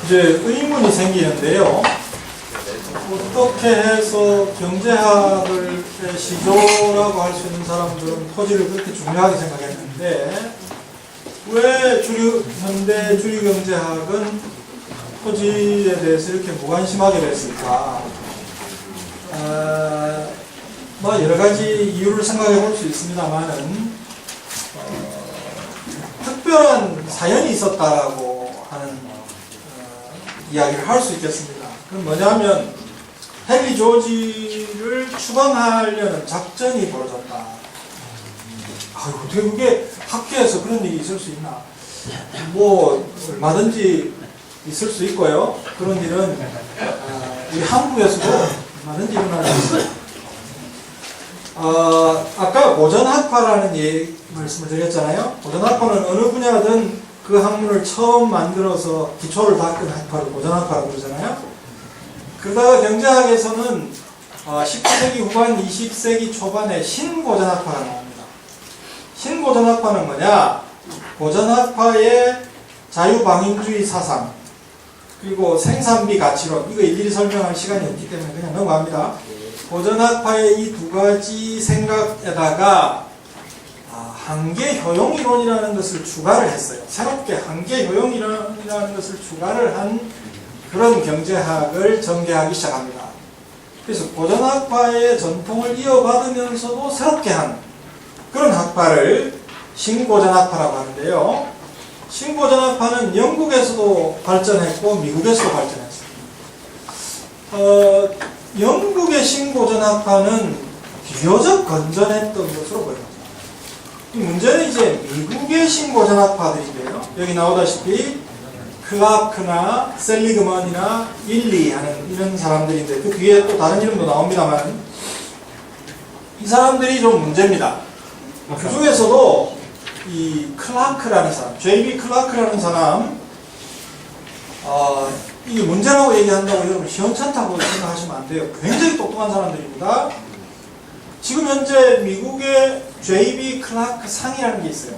이제 의문이 생기는데요. 어떻게 해서 경제학을 시조라고 할 수 있는 사람들은 토지를 그렇게 중요하게 생각했는데 왜 현대 주류경제학은 토지에 대해서 이렇게 무관심하게 됐을까? 뭐 여러 가지 이유를 생각해 볼 수 있습니다만은 특별한 사연이 있었다라고 하는 이야기를 할 수 있겠습니다. 그건 뭐냐면 헨리 조지를 추방하려는 작전이 벌어졌다. 어떻게 그게 학교에서 그런 일이 있을 수 있나? 뭐 얼마든지 있을 수 있고요. 그런 일은 우리 한국에서도 얼마든지 일어날 수 있어요. 아까 고전학파라는 말씀을 드렸잖아요. 고전학파는 어느 분야든 그 학문을 처음 만들어서 기초를 닦은 학파를 고전학파라고 그러잖아요. 그러다가 경제학에서는 19세기 후반 20세기 초반에 신고전학파가 나옵니다. 신고전학파는 뭐냐? 고전학파의 자유방임주의 사상 그리고 생산비 가치론, 이거 일일이 설명할 시간이 없기 때문에 그냥 넘어갑니다. 고전학파의 이 두 가지 생각에다가 한계 효용이론이라는 것을 추가를 했어요. 새롭게 한계 효용이론이라는 것을 추가를 한 그런 경제학을 전개하기 시작합니다. 그래서 고전학파의 전통을 이어받으면서도 새롭게 한 그런 학파를 신고전학파라고 하는데요. 신고전학파는 영국에서도 발전했고 미국에서도 발전했어요. 영국의 신고전학파는 비교적 건전했던 것으로 보입니다. 이 문제는 이제 미국의 신고전학파들인데요. 여기 나오다시피 클라크나 셀리그먼이나 일리 하는 이런 사람들인데 그 뒤에 또 다른 이름도 나옵니다만 이 사람들이 좀 문제입니다. 그 중에서도 이 클라크라는 사람, J.B. 클라크라는 사람, 이게 문제라고 얘기한다고 여러분 시원찮다고 생각하시면 안 돼요. 굉장히 똑똑한 사람들입니다. 지금 현재 미국의 J.B. 클라크 상이라는 게 있어요.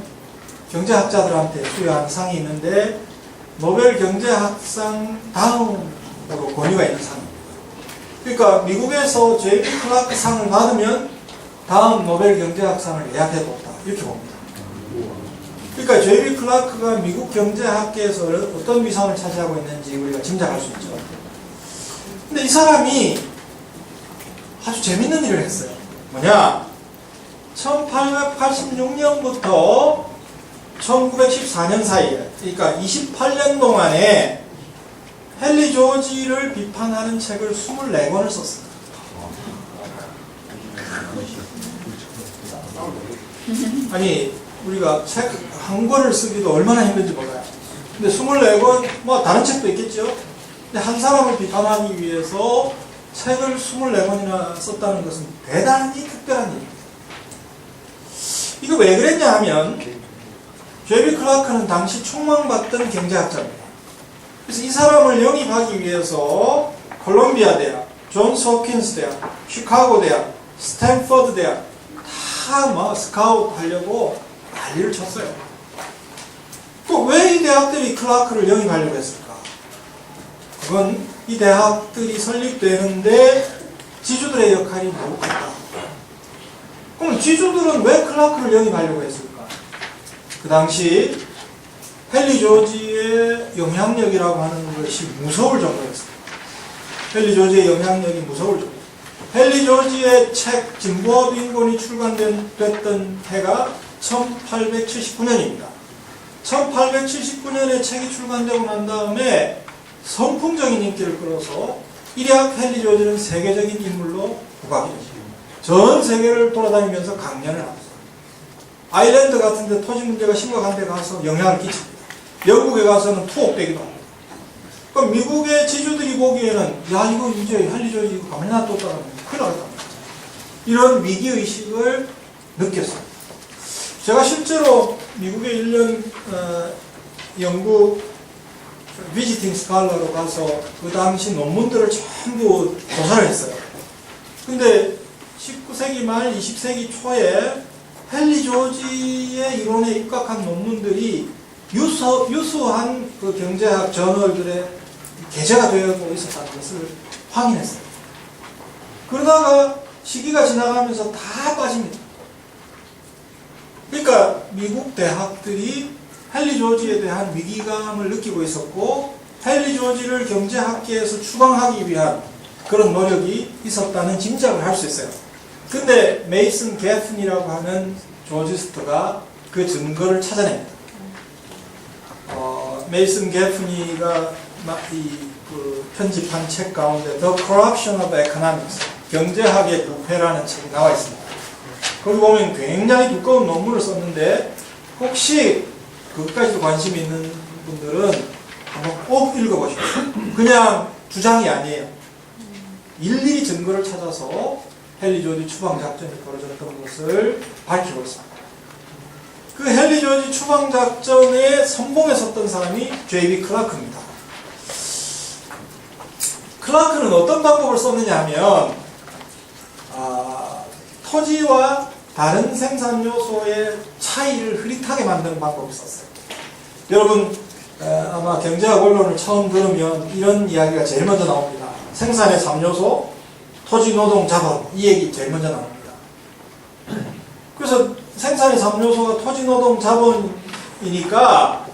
경제학자들한테 수여한 상이 있는데 노벨 경제학상 다음으로 권위가 있는 상입니다. 그러니까 미국에서 J.B. 클라크 상을 받으면 다음 노벨 경제학상을 예약해뒀다 이렇게 봅니다. 그러니까 J.B. 클라크가 미국 경제학계에서 어떤 위상을 차지하고 있는지 우리가 짐작할 수 있죠. 근데 이 사람이 아주 재밌는 일을 했어요. 뭐냐? 1886년부터 1914년 사이에, 그러니까 28년 동안에 헨리 조지를 비판하는 책을 24권을 썼습니다. 아니, 우리가 책 한 권을 쓰기도 얼마나 힘든지 몰라요. 근데 24권, 뭐 다른 책도 있겠죠. 근데 한 사람을 비판하기 위해서 책을 24권이나 썼다는 것은 대단히 특별한 일입니다. 이거 왜 그랬냐 하면 J.B. 클라크는 당시 촉망받던 경제학자입니다. 그래서 이 사람을 영입하기 위해서 콜롬비아 대학, 존스 홉킨스 대학, 시카고 대학, 스탠퍼드 대학 다 뭐 스카우트 하려고 난리를 쳤어요. 또 왜 이 대학들이 클라크를 영입하려고 했을까? 그건 이 대학들이 설립되는데 지주들의 역할이 매우 크다. 그럼 지주들은 왜 클라크를 영입하려고 했을까? 그 당시 헨리 조지의 영향력이라고 하는 것이 무서울 정도였습니다. 헨리 조지의 영향력이 무서울 정도. 헨리 조지의 책 진보와 빈곤이 출간됐던 해가 1879년입니다. 1879년에 책이 출간되고 난 다음에 선풍적인 인기를 끌어서 일약 헨리 조지는 세계적인 인물로 부각이 되죠. 전 세계를 돌아다니면서 강연을 합니다. 아일랜드 같은 데 토지 문제가 심각한 데 가서 영향을 끼칩니다. 영국에 가서는 투옥되기도 합니다. 그럼 미국의 지주들이 보기에는 야 이거 이제 헨리 조지 이거 가만히 놔뒀다가 큰일 나겠다. 이런 위기의식을 느꼈어요. 제가 실제로 미국에 1년 영국 비지팅 스칼러로 가서 그 당시 논문들을 전부 조사를 했어요. 근데 19세기 말 20세기 초에 헨리 조지의 이론에 입각한 논문들이 유수한 그 경제학 저널들에 게재가 되고 있었다는 것을 확인했어요. 그러다가 시기가 지나가면서 다 빠집니다. 그러니까 미국 대학들이 헨리 조지에 대한 위기감을 느끼고 있었고 헨리 조지를 경제학계에서 추방하기 위한 그런 노력이 있었다는 짐작을 할 수 있어요. 근데 메이슨 게픈이라고 하는 조지스트가 그 증거를 찾아냅니다. 메이슨 게프니가 그 편집한 책 가운데 The Corruption of Economics, 경제학의 부패라는 책이 나와 있습니다. 거기 보면 굉장히 두꺼운 논문을 썼는데 혹시 그것까지도 관심이 있는 분들은 한번 꼭 읽어보십시오. 그냥 주장이 아니에요. 일일이 증거를 찾아서 헨리 조지 추방 작전이 벌어졌던 것을 밝히고 있습니다. 그 헨리 조지 추방 작전에 선봉에 섰던 사람이 J.B. 클라크입니다. 클라크는 어떤 방법을 썼느냐 하면 토지와 다른 생산 요소의 차이를 흐릿하게 만드는 방법을 썼어요. 여러분 아마 경제학 원론을 처음 들으면 이런 이야기가 제일 먼저 나옵니다. 생산의 3요소, 토지, 노동, 자본, 이 얘기 제일 먼저 나옵니다. 그래서 생산의 3요소가 토지, 노동, 자본이니까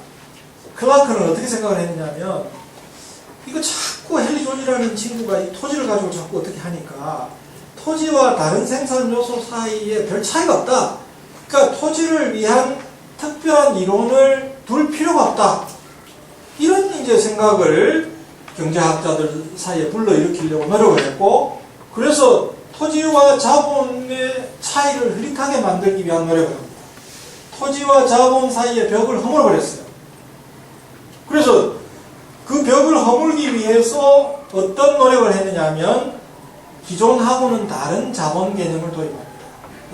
클라크는 어떻게 생각을 했느냐면 이거 자꾸 헨리 조지라는 친구가 이 토지를 가지고 자꾸 어떻게 하니까 토지와 다른 생산 요소 사이에 별 차이가 없다. 그러니까 토지를 위한 특별한 이론을 둘 필요가 없다. 이런 이제 생각을 경제학자들 사이에 불러일으키려고 노력을 했고, 그래서 토지와 자본의 차이를 흐릿하게 만들기 위한 노력을 합니다. 토지와 자본 사이의 벽을 허물어버렸어요. 그래서 그 벽을 허물기 위해서 어떤 노력을 했느냐 하면 기존하고는 다른 자본 개념을 도입합니다.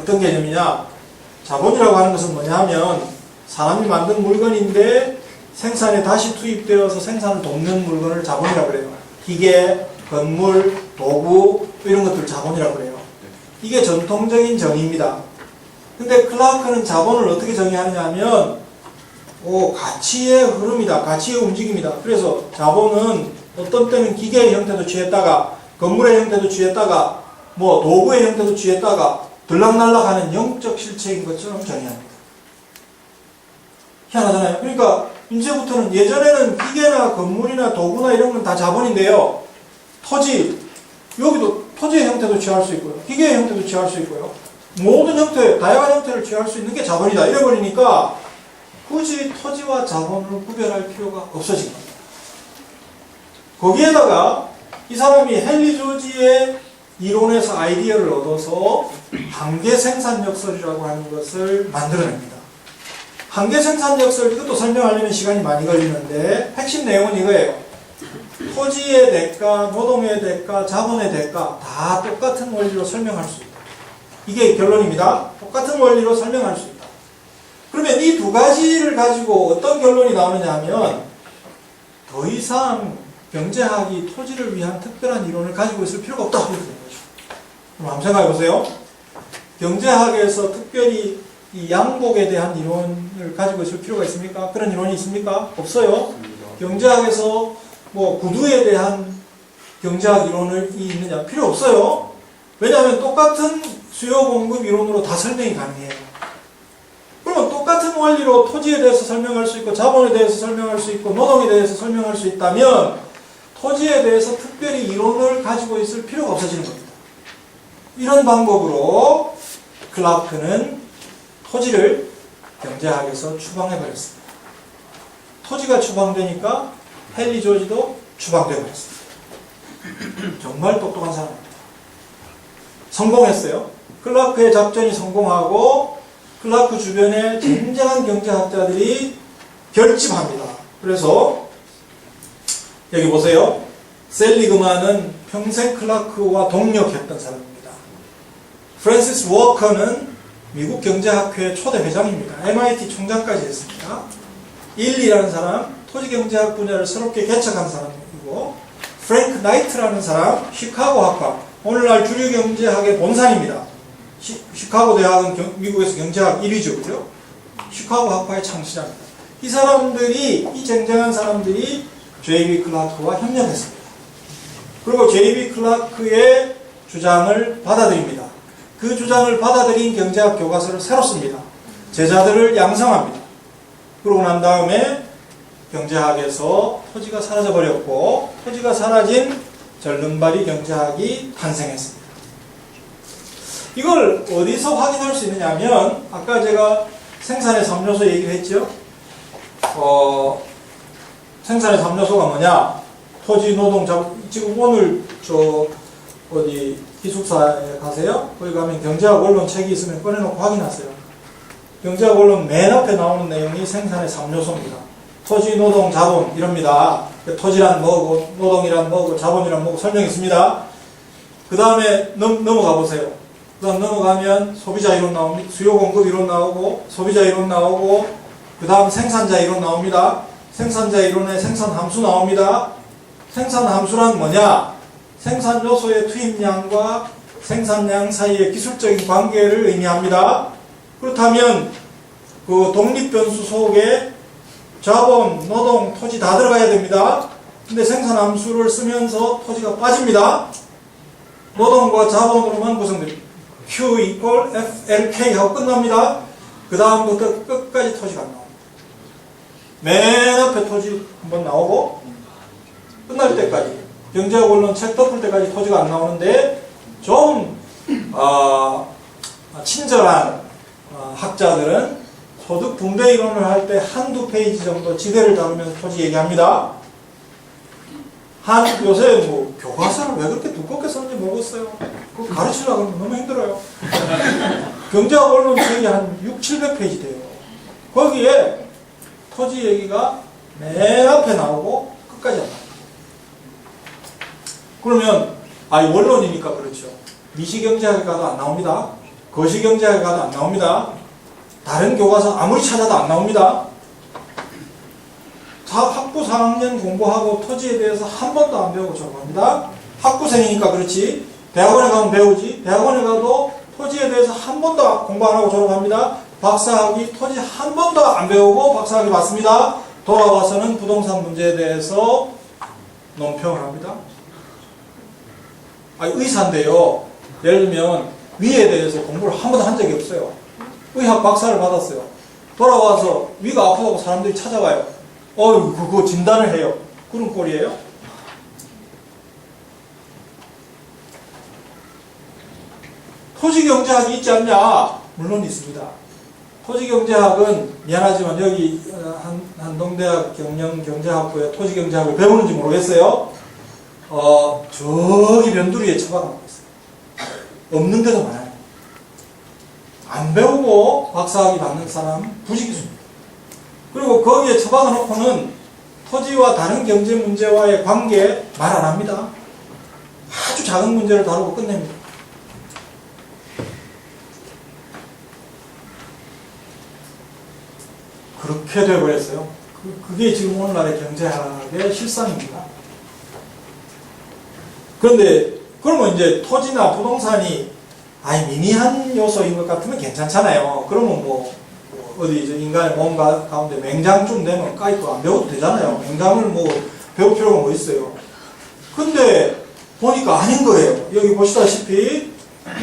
어떤 개념이냐? 자본이라고 하는 것은 뭐냐 하면 사람이 만든 물건인데 생산에 다시 투입되어서 생산을 돕는 물건을 자본이라고 그래요. 기계, 건물, 도구 이런 것들 자본이라고 그래요. 이게 전통적인 정의입니다. 근데 클라크는 자본을 어떻게 정의하느냐 하면 가치의 흐름이다. 가치의 움직임이다. 그래서 자본은 어떤 때는 기계의 형태도 취했다가 건물의 형태도 취했다가 뭐 도구의 형태도 취했다가 들락날락하는 영적 실체인 것처럼 정의합니다. 희한하잖아요. 그러니까 이제부터는 예전에는 기계나 건물이나 도구나 이런 건 다 자본인데요. 토지, 여기도 토지의 형태도 취할 수 있고요. 기계의 형태도 취할 수 있고요. 모든 형태, 다양한 형태를 취할 수 있는 게 자본이다. 이래버리니까 굳이 토지와 자본을 구별할 필요가 없어진 겁니다. 거기에다가 이 사람이 헨리 조지의 이론에서 아이디어를 얻어서 한계 생산 역설이라고 하는 것을 만들어냅니다. 한계 생산 역설, 이것도 설명하려면 시간이 많이 걸리는데 핵심 내용은 이거예요. 토지의 대가, 노동의 대가, 자본의 대가 다 똑같은 원리로 설명할 수 있다. 이게 결론입니다. 똑같은 원리로 설명할 수 있다. 그러면 이 두 가지를 가지고 어떤 결론이 나오느냐 하면 더 이상 경제학이 토지를 위한 특별한 이론을 가지고 있을 필요가 없다. 이렇게 되는 거죠. 그럼 한번 생각해 보세요. 경제학에서 특별히 이 양복에 대한 이론을 가지고 있을 필요가 있습니까? 그런 이론이 있습니까? 없어요. 경제학에서 뭐 구두에 대한 경제학 이론이 있느냐? 필요 없어요. 왜냐하면 똑같은 수요 공급 이론으로 다 설명이 가능해요. 그러면 똑같은 원리로 토지에 대해서 설명할 수 있고 자본에 대해서 설명할 수 있고 노동에 대해서 설명할 수 있다면 토지에 대해서 특별히 이론을 가지고 있을 필요가 없어지는 겁니다. 이런 방법으로 클라크는 토지를 경제학에서 추방해버렸습니다. 토지가 추방되니까 헨리 조지도 추방되어 버렸습니다. 정말 똑똑한 사람입니다. 성공했어요. 클라크의 작전이 성공하고 클라크 주변에 쟁쟁한 경제학자들이 결집합니다. 그래서 여기 보세요. 셀리그만은 평생 클라크와 동력했던 사람입니다. 프랜시스 워커는 미국 경제학회 초대 회장입니다. MIT 총장까지 했습니다. 일리라는 사람, 토지경제학 분야를 새롭게 개척한 사람이고, 프랭크 나이트라는 사람, 시카고 학파, 오늘날 주류경제학의 본산입니다. 시카고 대학은 미국에서 경제학 1위죠. 그죠? 시카고 학파의 창시자입니다. 이 사람들이, 이 쟁쟁한 사람들이 J.B. 클라크와 협력했습니다. 그리고 J.B. 클라크의 주장을 받아들입니다. 그 주장을 받아들인 경제학 교과서를 새로 씁니다. 제자들을 양성합니다. 그러고 난 다음에 경제학에서 토지가 사라져버렸고, 토지가 사라진 절름발이 경제학이 탄생했습니다. 이걸 어디서 확인할 수 있느냐 하면, 아까 제가 생산의 3요소 얘기를 했죠. 생산의 3요소가 뭐냐? 토지, 노동, 지금 오늘 어디 기숙사에 가세요? 거기 가면 경제학 원론 책이 있으면 꺼내놓고 확인하세요. 경제학 원론 맨 앞에 나오는 내용이 생산의 3요소입니다. 토지, 노동, 자본 이럽니다. 토지란 뭐고, 노동이란 뭐고, 자본이란 뭐고 설명이 있습니다. 그 다음에 넘어가 보세요. 그 다음 넘어가면 소비자 이론 나옵니다. 수요 공급 이론 나오고, 소비자 이론 나오고, 그 다음 생산자 이론 나옵니다. 생산자 이론에 생산 함수 나옵니다. 생산 함수란 뭐냐? 생산 요소의 투입량과 생산량 사이의 기술적인 관계를 의미합니다. 그렇다면 그 독립 변수 속에 자본, 노동, 토지 다 들어가야 됩니다. 근데 생산 함수를 쓰면서 토지가 빠집니다. 노동과 자본으로만 구성됩니다. Q equal FLK 하고 끝납니다. 그 다음부터 끝까지 토지가 안 나옵니다. 맨 앞에 토지 한번 나오고 끝날 때까지, 경제학 원론 책 덮을 때까지 토지가 안 나오는데, 좀 친절한 학자들은 소득 분배 이론을 할 때 한두 페이지 정도 지대를 다루면서 토지 얘기합니다. 요새 뭐 교과서를 왜 그렇게 두껍게 썼는지 모르겠어요. 그거 가르치려고 하면 너무 힘들어요. 경제학 원론 책이 한 600~700페이지 돼요. 거기에 토지 얘기가 맨 앞에 나오고 끝까지 안 나와요. 그러면 이 원론이니까 그렇죠. 미시경제학에 가도 안 나옵니다. 거시경제학에 가도 안 나옵니다. 다른 교과서 아무리 찾아도 안 나옵니다. 학부 4학년 공부하고 토지에 대해서 한 번도 안 배우고 졸업합니다. 학부생이니까 그렇지. 대학원에 가면 배우지. 대학원에 가도 토지에 대해서 한 번도 공부 안 하고 졸업합니다. 박사학위 토지 한 번도 안 배우고 박사학위 받습니다. 돌아와서는 부동산 문제에 대해서 논평을 합니다. 의사인데요. 예를 들면 위에 대해서 공부를 한 번도 한 적이 없어요. 의학 박사를 받았어요. 돌아와서 위가 아프다고 사람들이 찾아와요. 그거 진단을 해요. 그런 꼴이에요. 토지경제학이 있지 않냐? 물론 있습니다. 토지경제학은 미안하지만 여기 한동대학 경영경제학부에 토지경제학을 배우는지 모르겠어요. 저기 변두리에 처박아놓고 있어요. 없는 데도 많아요. 안 배우고 박사학위 받는 사람 부지기수입니다. 그리고 거기에 처박아 놓고는 토지와 다른 경제 문제와의 관계 말 안 합니다. 아주 작은 문제를 다루고 끝냅니다. 그렇게 되어버렸어요. 그게 지금 오늘날의 경제학의 실상입니다. 그런데 그러면 이제 토지나 부동산이 미미한 요소인 것 같으면 괜찮잖아요. 그러면 뭐 어디 인간의 몸 가운데 맹장쯤 되면 까이고 안 배워도 되잖아요. 맹장을 뭐 배울 필요가 뭐 있어요. 근데 보니까 아닌 거예요. 여기 보시다시피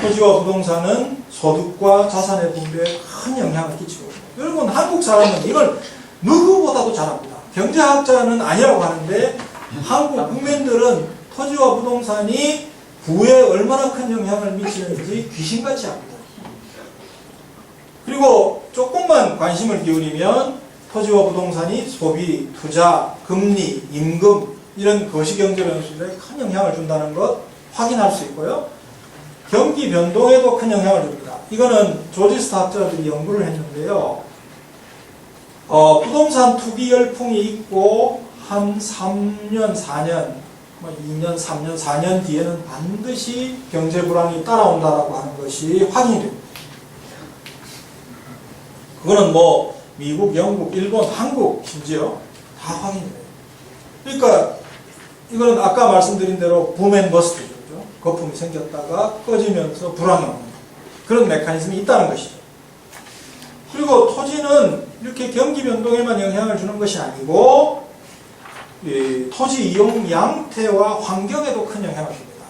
토지와 부동산은 소득과 자산의 분배에 큰 영향을 끼치고, 여러분 한국 사람은 이걸 누구보다도 잘 압니다. 경제학자는 아니라고 하는데 한국 국민들은 토지와 부동산이 부에 얼마나 큰 영향을 미치는지 귀신같이 압니다. 그리고 조금만 관심을 기울이면 토지와 부동산이 소비, 투자, 금리, 임금 이런 거시경제 변수들에 큰 영향을 준다는 것 확인할 수 있고요. 경기 변동에도 큰 영향을 줍니다. 이거는 조지 스타트들이 연구를 했는데요. 부동산 투기 열풍이 있고 한 3년, 4년, 2년, 3년, 4년 뒤에는 반드시 경제 불황이 따라온다라고 하는 것이 확인이 됩니다. 그거는 뭐 미국, 영국, 일본, 한국 심지어 다 확인이 돼요. 그러니까 이거는 아까 말씀드린 대로 붐앤버스트죠. 거품이 생겼다가 꺼지면서 불황이 오는 그런 메커니즘이 있다는 것이죠. 그리고 토지는 이렇게 경기 변동에만 영향을 주는 것이 아니고 토지 이용 양태와 환경에도 큰 영향을 줍니다.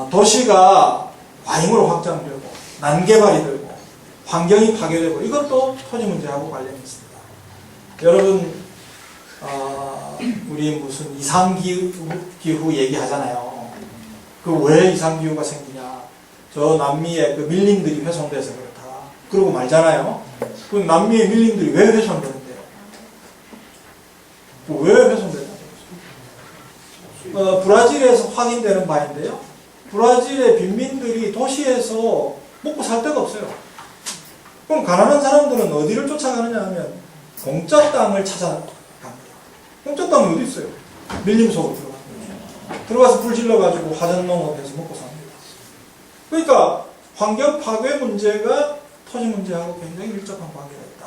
도시가 과잉으로 확장되고 난개발이 되고 환경이 파괴되고 이것도 토지 문제하고 관련이 있습니다. 여러분 우리 무슨 이상기후 얘기하잖아요. 그 왜 이상기후가 생기냐. 저 남미의 그 밀림들이 훼손돼서 그렇다. 그러고 말잖아요. 그 남미의 밀림들이 왜 훼손되는데요? 왜 훼손되냐고. 브라질에서 확인되는 바인데요. 브라질의 빈민들이 도시에서 먹고 살 데가 없어요. 그럼 가난한 사람들은 어디를 쫓아가느냐 하면 공짜 땅을 찾아갑니다. 공짜 땅이 어디 있어요? 밀림 속으로 들어가서 불 질러가지고 화전농업해서 먹고 삽니다. 그러니까 환경 파괴 문제가 토지 문제하고 굉장히 밀접한 관계가 있다.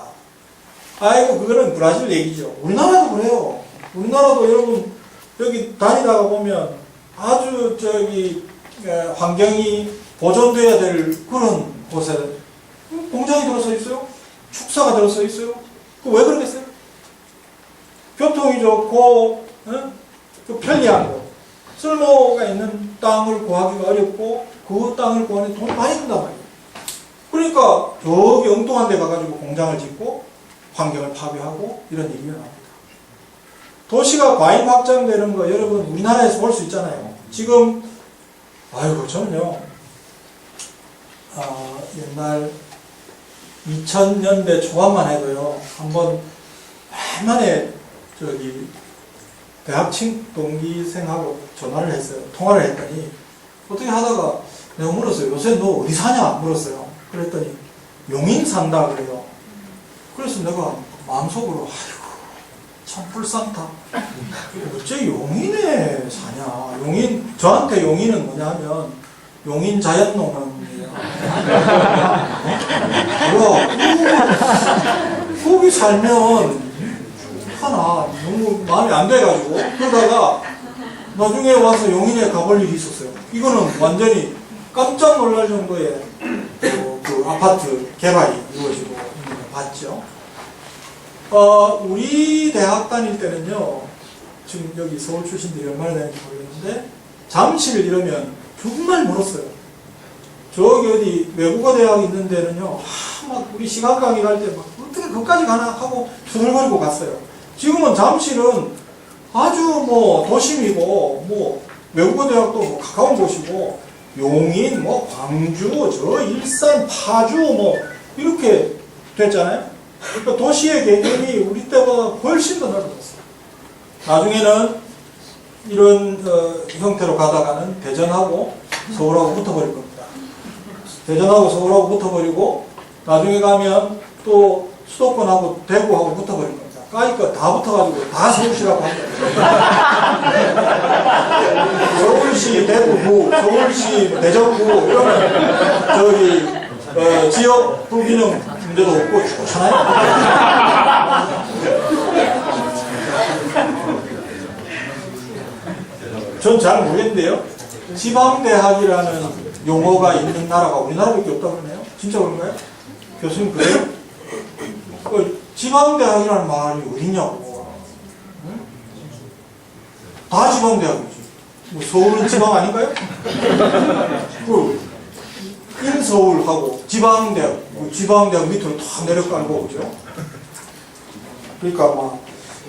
아이고 그거는 브라질 얘기죠. 우리나라도 그래요. 우리나라도 여러분 여기 다니다가 보면 아주 환경이 보존돼야 될 그런 곳에 공장이 들어서 있어요. 축사가 들어서 있어요. 그 왜 그러겠어요? 교통이 좋고 그 편리하고 쓸모가 있는 땅을 구하기가 어렵고 그 땅을 구하는 돈이 많이 든단 말이에요. 그러니까 저기 엉뚱한 데 가가지고 공장을 짓고 환경을 파괴하고 이런 일이 일어납니다. 도시가 과잉 확장되는 거 여러분 우리나라에서 볼 수 있잖아요. 지금 아이고 저는요 옛날 2000년대 초반만 해도요 한번 만에 대학 동기생하고 전화를 했어요. 통화를 했더니 어떻게 하다가 내가 물었어요. 요새 너 어디 사냐? 물었어요. 그랬더니 용인 산다 그래요. 그래서 내가 마음속으로 아이고 참 불쌍하다. 어째 용인에 사냐? 저한테 용인은 뭐냐면 용인 자연농원이에요. 거기 살면 하나 너무 마음이 안 돼가지고 그러다가 나중에 와서 용인에 가볼 일이 있었어요. 이거는 완전히 깜짝 놀랄 정도의 그 아파트 개발이 이루어지고 있는 거 봤죠. 우리 대학 다닐 때는요 지금 여기 서울 출신들이 얼마나 되는지 모르겠는데 잠실 이러면 정말 멀었어요. 저기 어디 외국어 대학 있는 데는요 막 우리 시간 강의 갈 때 막 어떻게 거기까지 가나 하고 투덜거리고 갔어요. 지금은 잠실은 아주 도심이고 외국어 대학도 가까운 곳이고 용인 광주 저 일산 파주 이렇게 됐잖아요. 그러니까 도시의 개념이 우리 때보다 훨씬 더 넓어졌어요. 나중에는 이런 형태로 가다가는 대전하고 서울하고 붙어버릴 겁니다. 대전하고 서울하고 붙어버리고 나중에 가면 또 수도권하고 대구하고 붙어버릴 겁니다. 그러니까 다 붙어가지고 다 서울시라고 합니다. 서울시 대구구, 서울시 대전구 이러면 지역 불균형 문제도 없고 좋잖아요. 전 잘 모르겠는데요. 지방대학이라는 용어가 있는 나라가 우리나라밖에 없다고 그러네요. 진짜 그런가요? 교수님 그래요? 지방대학이라는 말이 어딨냐고. 응? 다 지방대학이지. 서울은 지방 아닌가요? 인서울하고 지방대학, 지방대학 밑으로 탁 내려가고 그죠? 그러니까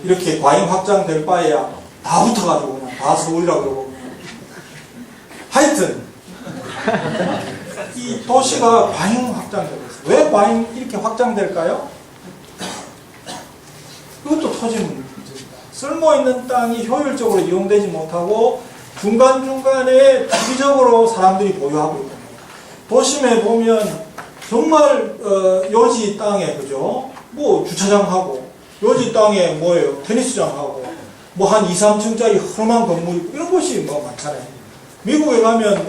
이렇게 과잉 확장될 바에야 다 붙어가지고 그냥 다 서울이라고 그러고. 하여튼 이 도시가 과잉 확장되고 있어요. 왜 과잉 이렇게 확장될까요? 그것도 토지 문제입니다. 쓸모있는 땅이 효율적으로 이용되지 못하고 중간중간에 투기적으로 사람들이 보유하고 있는 거예요. 도심에 보면 정말 요지 땅에 그죠? 주차장하고 요지 땅에 뭐예요? 테니스장하고 한 2, 3층짜리 험한 건물 이런 곳이 많잖아요. 미국에 가면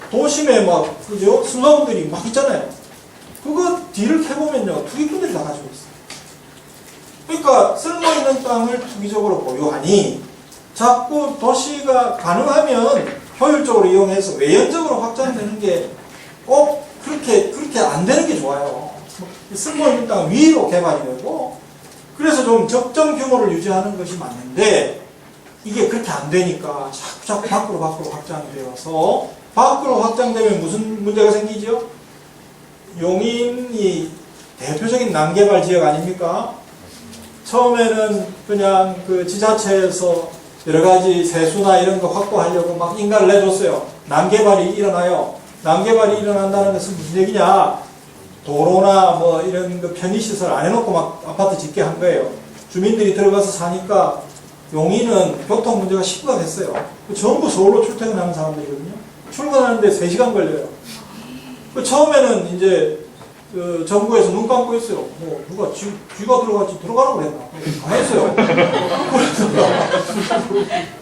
도심에 그죠? 슬럼들이 막 있잖아요. 그거 뒤를 캐보면요 투기꾼들이 다 가지고 있어요. 그러니까 쓸모있는 땅을 투기적으로 보유하니 자꾸 도시가 가능하면 효율적으로 이용해서 외연적으로 확장되는 게 꼭 그렇게 안 되는 게 좋아요. 쓸모있는 땅 위로 개발이 되고, 그래서 좀 적정 규모를 유지하는 것이 맞는데, 이게 그렇게 안 되니까 자꾸 밖으로 확장이 되어서, 밖으로 확장되면 무슨 문제가 생기죠? 용인이 대표적인 난개발 지역 아닙니까? 처음에는 그냥 그 지자체에서 여러 가지 세수나 이런 거 확보하려고 막 인가를 내줬어요. 난개발이 일어나요. 난개발이 일어난다는 것은 무슨 얘기냐? 도로나 뭐 이런 그 편의시설 안 해놓고 막 아파트 짓게 한 거예요. 주민들이 들어가서 사니까 용인은 교통 문제가 심각했어요. 전부 서울로 출퇴근하는 사람들이거든요. 출근하는데 3시간 걸려요. 처음에는 이제 그 정부에서 눈 감고 있어요. 뭐 누가 쥐가 들어갔지 들어가라고 그랬나? 다 했어요.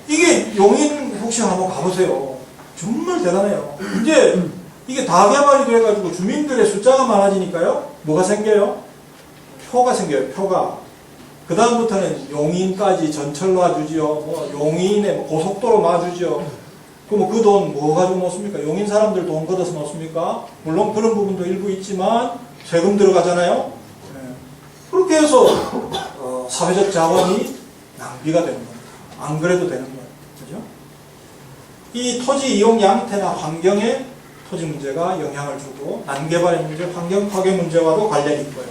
이게 용인 혹시 한번 가보세요. 정말 대단해요. 이제 이게 다 개발이 돼가지고 주민들의 숫자가 많아지니까요. 뭐가 생겨요? 표가 생겨요. 표가. 그 다음부터는 용인까지 전철 놔주지요. 뭐 용인에 뭐 고속도로 놔주지요. 그럼 그 돈 뭐 가지고 놓습니까? 용인 사람들 돈 걷어서 놓습니까? 물론 그런 부분도 일부 있지만 세금 들어가잖아요. 네. 그렇게 해서 사회적 자원이 낭비가 되는 겁니다. 안 그래도 되는 거예요. 그죠? 이 토지 이용 양태나 환경에 토지 문제가 영향을 주고 난개발의 문제, 환경 파괴 문제와도 관련이 있고요.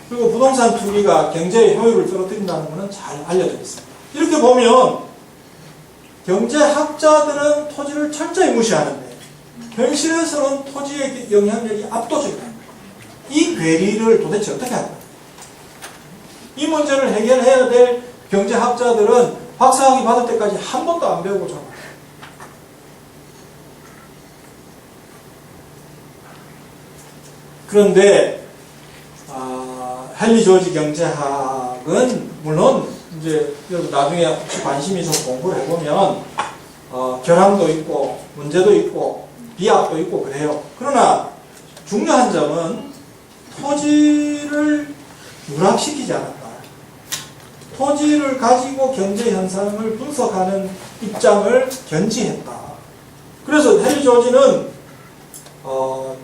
그리고 부동산 투기가 경제의 효율을 떨어뜨린다는 것은 잘 알려져 있습니다. 이렇게 보면 경제학자들은 토지를 철저히 무시하는데 현실에서는 토지의 영향력이 압도적이다. 이 괴리를 도대체 어떻게 할까요? 이 문제를 해결해야 될 경제학자들은 박사학위 받을 때까지 한 번도 안 배우고 전화. 그런데 헨리 조지 경제학은 물론 이제 여러분 나중에 혹시 관심이 있어서 공부를 해보면 결함도 있고 문제도 있고 비약도 있고 그래요. 그러나 중요한 점은 토지를 누락시키지 않았다. 토지를 가지고 경제 현상을 분석하는 입장을 견지했다. 그래서 헨리 조지는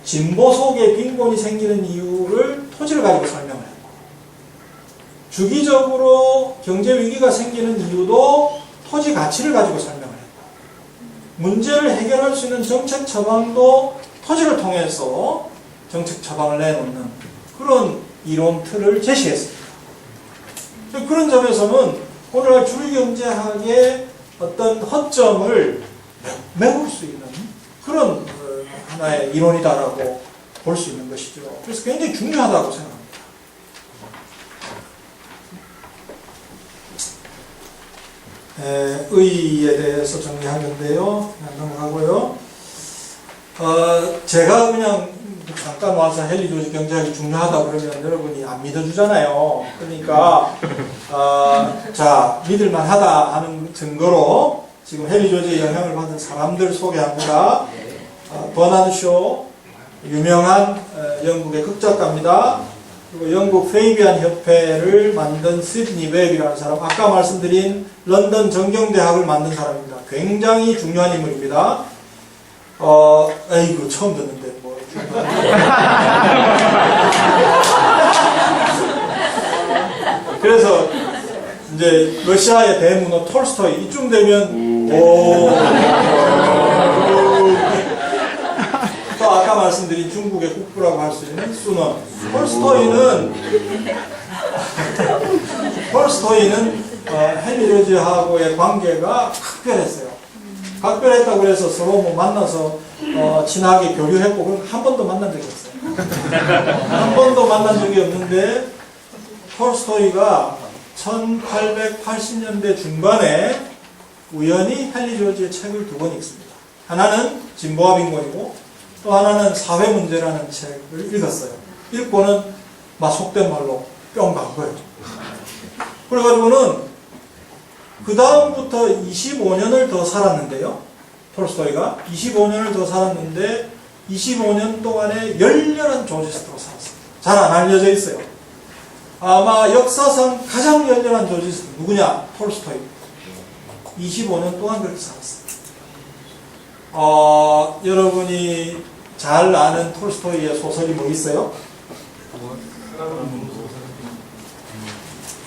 진보 속에 빈곤이 생기는 이유를 토지를 가지고 설명을 했고, 주기적으로 경제 위기가 생기는 이유도 토지 가치를 가지고 설명을 했다. 문제를 해결할 수 있는 정책 처방도 토지를 통해서 정책 처방을 내놓는 그런 이론 틀을 제시했습니다. 그런 점에서는 오늘날 주류경제학의 어떤 허점을 메울 수 있는 그런 하나의 이론이다라고 볼 수 있는 것이죠. 그래서 굉장히 중요하다고 생각합니다. 의에 대해서 정리하는데요. 그냥 넘어가고요. 제가 그냥 잠깐 와서 헨리 조지 경제학이 중요하다 그러면 여러분이 안 믿어주잖아요. 그러니까 자, 믿을만하다 하는 증거로 지금 헨리 조지의 영향을 받은 사람들 소개합니다. 버나드 쇼, 유명한 영국의 극작가입니다. 그리고 영국 페이비안 협회를 만든 시드니 웹이라는 사람, 아까 말씀드린 런던 정경대학을 만든 사람입니다. 굉장히 중요한 인물입니다. 에이구, 처음 듣는데, 뭐. 그래서, 이제, 러시아의 대문호 톨스토이, 이쯤 되면, 또 아까 말씀드린 중국의 국부라고 할 수 있는 순원. 톨스토이는 헨리 조지하고의 관계가 각별했어요. 각별했다고 해서 서로 뭐 만나서 친하게 교류했고 그럼 한 번도 만난 적이 없어요. 한 번도 만난 적이 없는데 톨스토이가 1880년대 중반에 우연히 헨리 조지의 책을 2권 읽습니다. 하나는 진보와 빈곤이고 또 하나는 사회문제라는 책을 읽었어요. 읽고는 막 속된 말로 뿅 간 거예요. 그래가지고는 그 다음부터 25년을 더 살았는데요. 톨스토이가 25년을 더 살았는데 25년 동안에 열렬한 조지스트로 살았습니다. 잘 안 알려져 있어요. 아마 역사상 가장 열렬한 조지스트 누구냐? 톨스토이. 25년 동안 그렇게 살았어요. 여러분이 잘 아는 톨스토이의 소설이 뭐 있어요?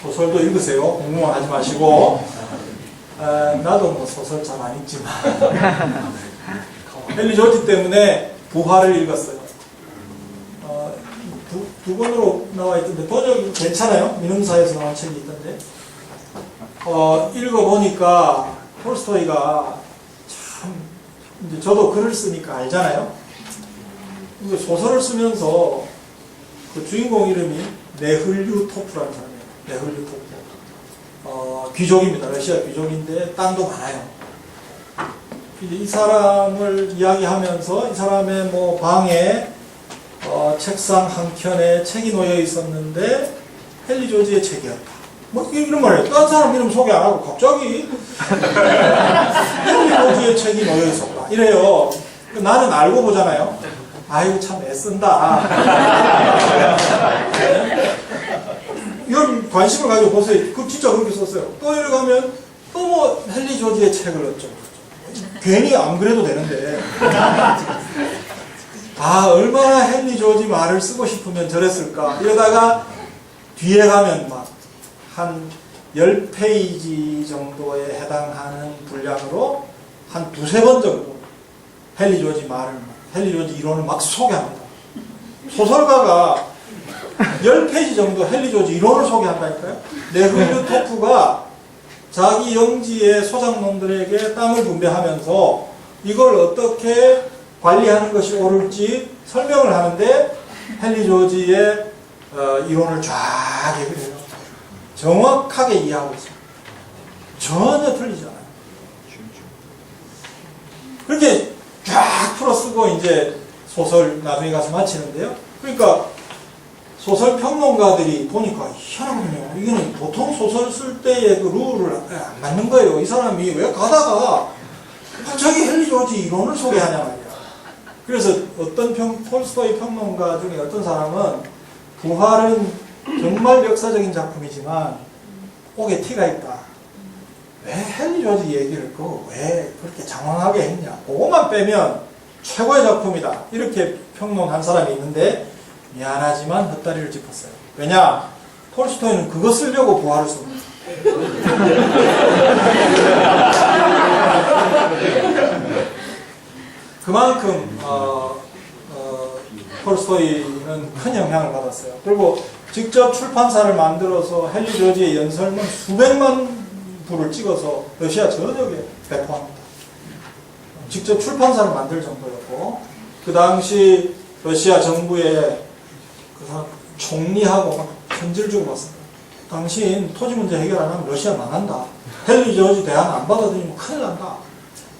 소설도 읽으세요. 공부만 하지 마시고. 나도 뭐 소설 잘 안 읽지만 헨리 조지 때문에 부활을 읽었어요. 두 권으로 나와 있던데 번역이 괜찮아요. 민음사에서 나온 책이 있던데 읽어보니까 톨스토이가 참 이제 저도 글을 쓰니까 알잖아요. 소설을 쓰면서 그 주인공 이름이 네흘류토프라는 사람이에요. 네흘류토프. 귀족입니다. 러시아 귀족인데 땅도 많아요. 이제 이 사람을 이야기하면서 이 사람의 뭐 방에 책상 한켠에 책이 놓여 있었는데 헨리 조지의 책이었다. 뭐 이런 말이에요. 딴 사람 이름 소개 안 하고 갑자기 헨리 조지의 책이 놓여 있었다. 이래요. 나는 알고 보잖아요. 아이고 참 애쓴다. 이런 관심을 가지고 보세요. 그 진짜 그렇게 썼어요. 또 이래 가면 또 뭐 헨리 조지의 책을 어쩌고 괜히 안 그래도 되는데 얼마나 헨리 조지 말을 쓰고 싶으면 저랬을까. 이러다가 뒤에 가면 막 한 10페이지 정도에 해당하는 분량으로 한 두세 번 정도 헨리 조지 말을 헨리 조지 이론을 막 소개합니다. 소설가가 10페이지 정도 헨리 조지 이론을 소개한다니까요. 네흐르토프가 자기 영지의 소장농들에게 땅을 분배하면서 이걸 어떻게 관리하는 것이 옳을지 설명을 하는데 헨리 조지의 이론을 쫙 얘기를 해요. 정확하게 이해하고 있어요. 전혀 틀리지 않아요. 그렇게 쫙 풀어 쓰고 이제 소설 나중에 가서 마치는데요. 그러니까 소설 평론가들이 보니까 희한하군요. 이거는 보통 소설 쓸 때의 그 룰을 안 맞는 거예요. 이 사람이 왜 가다가 갑자기 헨리 조지 이론을 소개하냐 말이야. 그래서 어떤 톨스토이 평론가 중에 어떤 사람은 부활은 정말 역사적인 작품이지만 옥에 티가 있다. 왜 헨리 조지 얘기를 왜 그렇게 장황하게 했냐. 그것만 빼면 최고의 작품이다. 이렇게 평론한 사람이 있는데 미안하지만 헛다리를 짚었어요. 왜냐? 톨스토이는 그거 쓰려고 부활을 쓴 거예요. 그만큼 톨스토이는 큰 영향을 받았어요. 그리고 직접 출판사를 만들어서 헨리 조지의 연설문 수백만 부를 찍어서 러시아 전역에 배포합니다. 직접 출판사를 만들 정도였고 그 당시 러시아 정부의 그 사람 총리하고 막 편지를 주고 왔습니다. 당신 토지 문제 해결 안 하면 러시아 망한다. 헨리 조지 대안 안 받아들이면 큰일 난다.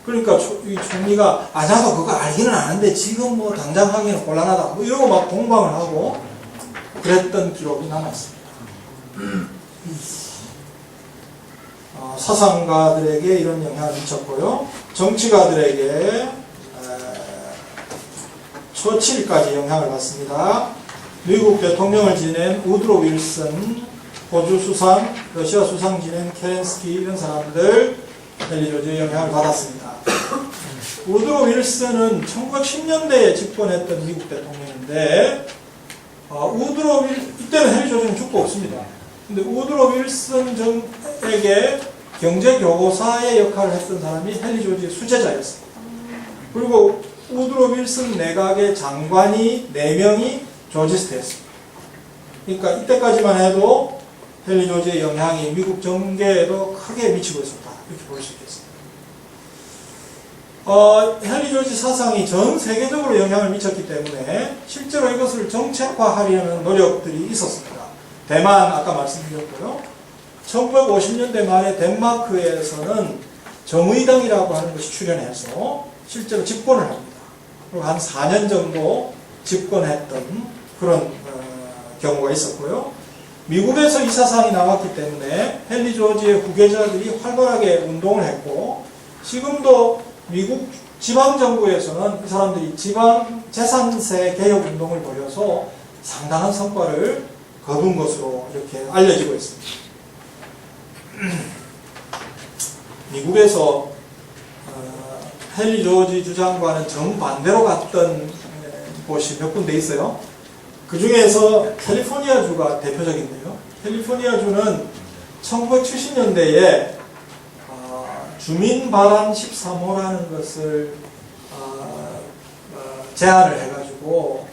그러니까 이 총리가 나도 그거 알기는 아는데 지금 뭐 당장 하기는 곤란하다. 뭐 이러고 막 공방을 하고 그랬던 기록이 남았습니다. 사상가들에게 이런 영향을 미쳤고요. 정치가들에게 처칠까지 영향을 받습니다. 미국 대통령을 지낸 우드로 윌슨, 호주 수상, 러시아 수상 지낸 케렌스키 이런 사람들 헨리 조지의 영향을 받았습니다. 우드로 윌슨은 1910년대에 집권했던 미국 대통령인데 이때는 헨리 조지는 죽고 없습니다. 근데 우드로 윌슨에게 경제교과사의 역할을 했던 사람이 헨리 조지의 수제자였습니다. 그리고 우드로 윌슨 내각의 장관이 4명이 조지스트였습니다. 그러니까 이때까지만 해도 헨리 조지의 영향이 미국 정계에도 크게 미치고 있었다. 이렇게 볼 수 있겠습니다. 헨리 조지 사상이 전 세계적으로 영향을 미쳤기 때문에 실제로 이것을 정책화하려는 노력들이 있었습니다. 대만 아까 말씀드렸고요. 1950년대 말에 덴마크에서는 정의당이라고 하는 것이 출현해서 실제로 집권을 합니다. 그리고 한 4년 정도 집권했던 그런 경우가 있었고요. 미국에서 이 사상이 나왔기 때문에 헨리 조지의 후계자들이 활발하게 운동을 했고 지금도 미국 지방정부에서는 이 사람들이 지방 재산세 개혁 운동을 벌여서 상당한 성과를 거둔 것으로 이렇게 알려지고 있습니다. 미국에서 헨리 조지 주장과는 정반대로 갔던 곳이 몇 군데 있어요. 그 중에서 캘리포니아주가 대표적인데요. 캘리포니아주는 1970년대에 주민발안 13호라는 것을 제안을 해가지고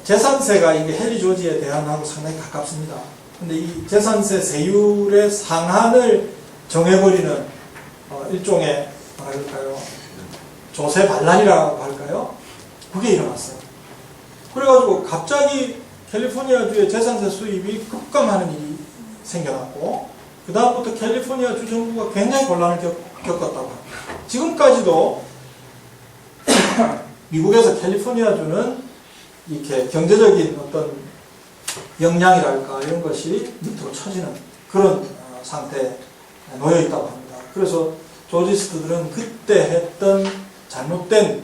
재산세가 이게 해리 조지에 대한하고 상당히 가깝습니다. 근데 이 재산세 세율의 상한을 정해버리는 일종의 뭐랄까요, 조세 반란이라고 할까요? 그게 일어났어요. 그래가지고 갑자기 캘리포니아주의 재산세 수입이 급감하는 일이 생겨났고, 그 다음부터 캘리포니아 주 정부가 굉장히 곤란을 겪었다고 합니다. 지금까지도 미국에서 캘리포니아 주는 이렇게 경제적인 어떤 역량이랄까 이런 것이 밑으로 처지는 그런 상태에 놓여 있다고 합니다. 그래서 조지스트들은 그때 했던 잘못된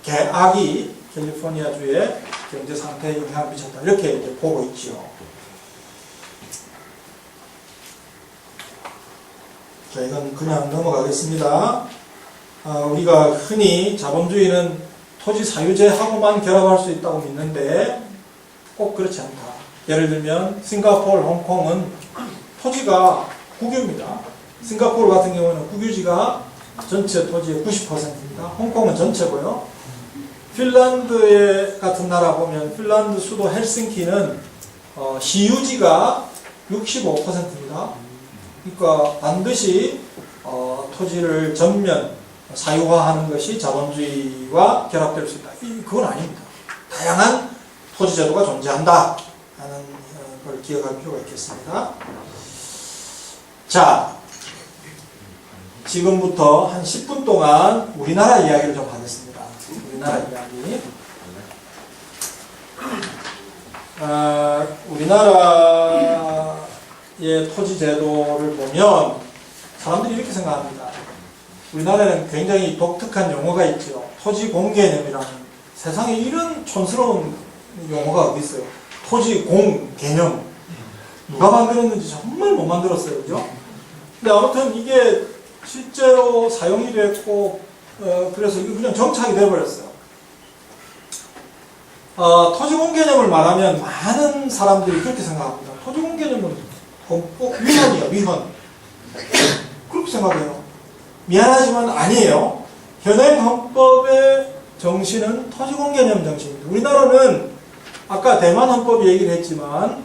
계약이 캘리포니아 주의 경제 상태에 영향을 미쳤다, 이렇게 이제 보고 있지요. 자, 이건 그냥 넘어가겠습니다. 우리가 흔히 자본주의는 토지 사유제하고만 결합할 수 있다고 믿는데 꼭 그렇지 않다. 예를 들면 싱가포르, 홍콩은 토지가 국유입니다. 싱가포르 같은 경우는 국유지가 전체 토지의 90%입니다. 홍콩은 전체고요. 핀란드 같은 나라 보면 핀란드 수도 헬싱키는 시유지가 65%입니다. 그러니까 반드시 토지를 전면 사유화하는 것이 자본주의와 결합될 수 있다. 그건 아닙니다. 다양한 토지 제도가 존재한다 하는 걸 기억할 필요가 있겠습니다. 자, 지금부터 한 10분 동안 우리나라 이야기를 좀 하겠습니다. 우리나라 이야기. 우리나라의 토지 제도를 보면 사람들이 이렇게 생각합니다. 우리나라에는 굉장히 독특한 용어가 있죠. 토지 공개념이라는, 세상에 이런 촌스러운 용어가 어디 있어요. 토지 공개념. 누가 만들었는지 정말 못 만들었어요. 그죠? 근데 아무튼 이게 실제로 사용이 됐고, 그래서 이거 그냥 정착이 되어버렸어요. 토지 공개념을 말하면 많은 사람들이 그렇게 생각합니다. 토지 공개념은 꼭 위헌이에요, 위헌. 그렇게 생각해요. 미안하지만 아니에요. 현행 헌법의 정신은 토지 공개념 정신입니다. 우리나라는 아까 대만 헌법 얘기를 했지만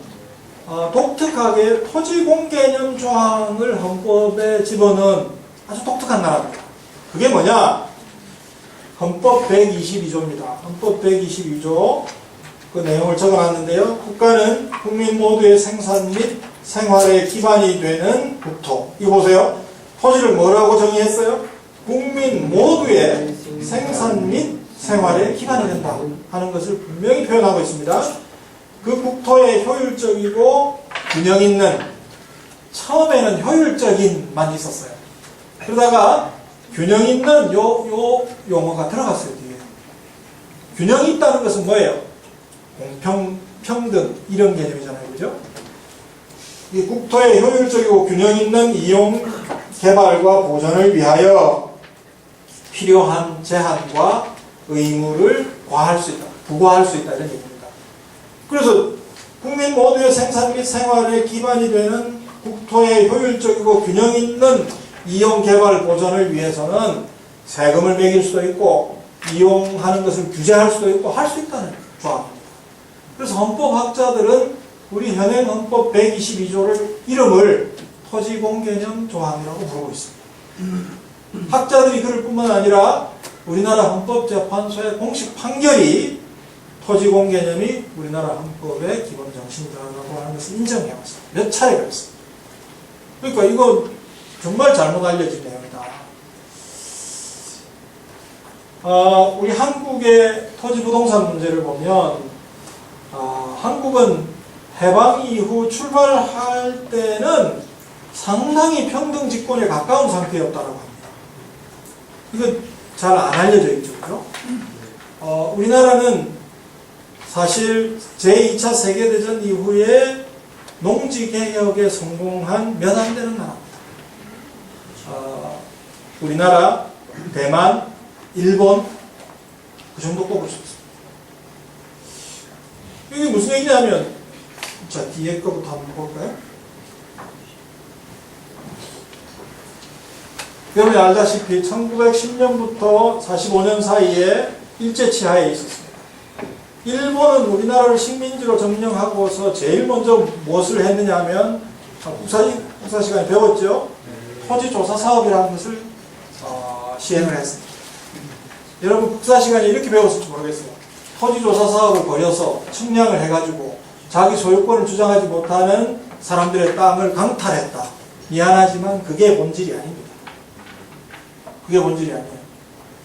독특하게 토지 공개념 조항을 헌법에 집어넣은 아주 독특한 나라입니다. 그게 뭐냐? 헌법 122조입니다. 헌법 122조 그 내용을 적어놨는데요. 국가는 국민 모두의 생산 및 생활의 기반이 되는 국토. 이거 보세요. 토지를 뭐라고 정의했어요? 국민 모두의 생산 및 생활의 기반이 된다 하는 것을 분명히 표현하고 있습니다. 그 국토의 효율적이고 균형 있는, 처음에는 효율적인만 있었어요. 그러다가 균형 있는 요 용어가 들어갔어요. 뒤에. 균형 있다는 것은 뭐예요? 공평, 평등 이런 개념이잖아요. 그죠? 이 국토의 효율적이고 균형 있는 이용, 개발과 보존을 위하여 필요한 제한과 의무를 과할 수 있다, 부과할 수 있다, 이런 얘기입니다. 그래서 국민 모두의 생산 및 생활의 기반이 되는 국토의 효율적이고 균형 있는 이용, 개발, 보존을 위해서는 세금을 매길 수도 있고 이용하는 것을 규제할 수도 있고 할 수 있다는 조항입니다. 그래서 헌법학자들은 우리 현행 헌법 122조를 이름을 토지공개념 조항이라고 부르고 있습니다. 학자들이 그럴 뿐만 아니라 우리나라 헌법재판소의 공식 판결이 토지공개념이 우리나라 헌법의 기본 정신이라고 하는 것을 인정해왔습니다. 몇 차례 그랬습니다. 그러니까 이거 정말 잘못 알려진 내용이다. 우리 한국의 토지 부동산 문제를 보면 한국은 해방 이후 출발할 때는 상당히 평등 집권에 가까운 상태였다고 합니다. 이거 잘 안 알려져 있죠. 그죠? 우리나라는 사실 제2차 세계대전 이후에 농지개혁에 성공한 몇 안 되는 나라입니다. 우리나라, 대만, 일본 그 정도 꼽을 수 있습니다. 이게 무슨 얘기냐면, 자, 뒤에 거부터 한번 볼까요? 여러분이 알다시피 1910년부터 45년 사이에 일제치하에 있었습니다. 일본은 우리나라를 식민지로 점령하고서 제일 먼저 무엇을 했느냐 하면, 국사 시간에 배웠죠? 토지조사 사업이라는 것을 시행을 했습니다. 여러분 국사 시간에 이렇게 배웠을지 모르겠어요. 토지조사 사업을 벌여서 측량을 해가지고 자기 소유권을 주장하지 못하는 사람들의 땅을 강탈했다. 미안하지만 그게 본질이 아닙니다. 그게 본질이 아니에요.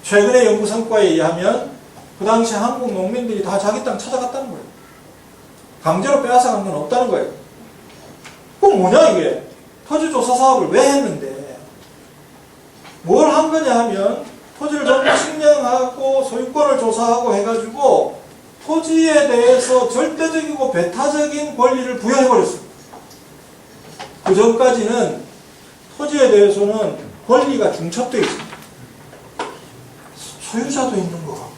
최근의 연구 성과에 의하면 그 당시 한국 농민들이 다 자기 땅 찾아갔다는 거예요. 강제로 빼앗아간 건 없다는 거예요. 그럼 뭐냐 이게? 토지조사 사업을 왜 했는데 뭘 한 거냐 하면 토지를 전부 측량하고 소유권을 조사하고 해가지고 토지에 대해서 절대적이고 배타적인 권리를 부여해버렸습니다. 그 전까지는 토지에 대해서는 권리가 중첩되어 있습니다. 소유자도 있는 거